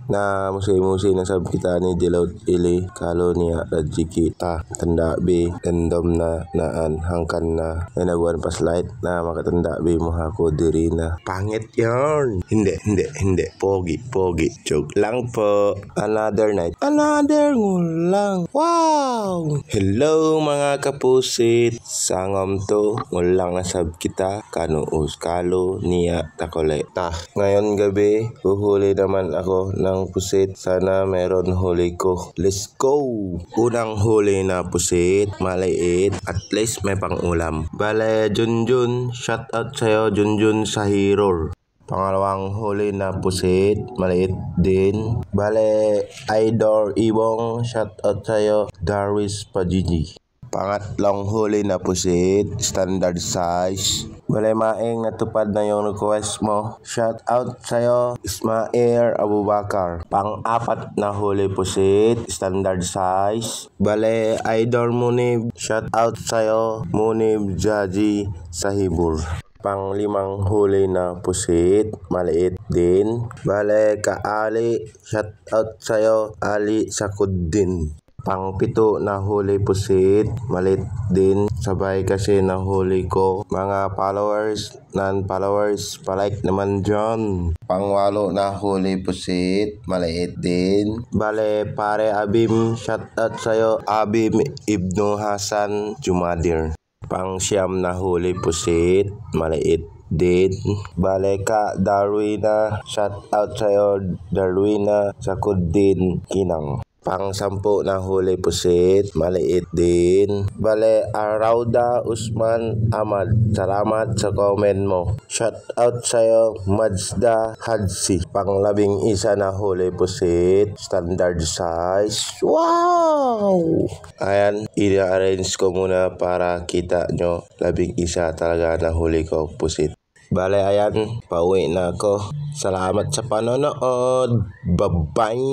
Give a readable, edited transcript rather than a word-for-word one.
Na musay-musay na sab kita ni Dilaw ili kalo niya radji kita tanda be endom na naan hangkan na nagwan pas light na makatanda be mo ako diri na pangit yarn. Hindi pogi joke lang po. Another night, another ngulang. Wow, hello mga kapusit, sangom to ngulang na sab kita kanuus kalo niya takole ta. Ngayon gabi huhuli naman ako ng pusit. Sana meron huli ko. Let's go! Unang huli na pusit, maliit. At least may pang-ulam. Bale, Junjun. Shout out sa'yo, Junjun sa Hiror. Pangalawang huli na pusit, maliit din. Bale, Idor Ibong. Shout out sa'yo, Darwis Pajiji. Pangatlong huli na pusit, standard size. Bale maing natupad na yung request mo. Shout out sa'yo, Ismail Abubakar. Pang-apat na huli pusit, standard size. Bale, Idol Munib. Shout out sa'yo, Munib Jaji Sahibur. Pang-limang huli na pusit, maliit din. Bale, Kaali. Shout out sa'yo, Ali Sakuddin. Pang-pito na huli pusit, malit din. Sabay kasi na huli ko. Mga followers, non-followers, palike naman dyan. Pang-walo na huli pusit, maliit din. Bale, pare Abim, shout out sa'yo, Abim Ibnu Hasan Jumadir. Pang-siyam na huli pusit, maliit din. Bale ka Darwina, shout out sa'yo, Darwina Sakuddin Kinang. Pang-sampu na huli pusit, maliit din. Bale, Arauda Usman Ahmad. Salamat sa comment mo. Shout out sa'yo, Mazda Hadsi. Pang-11 na huli pusit, standard size. Wow! Ayan, i-arrange ko muna para kita nyo 11 talaga na huli ko pusit. Bale, ayan, pauwi na ako. Salamat sa panonood. Bye-bye!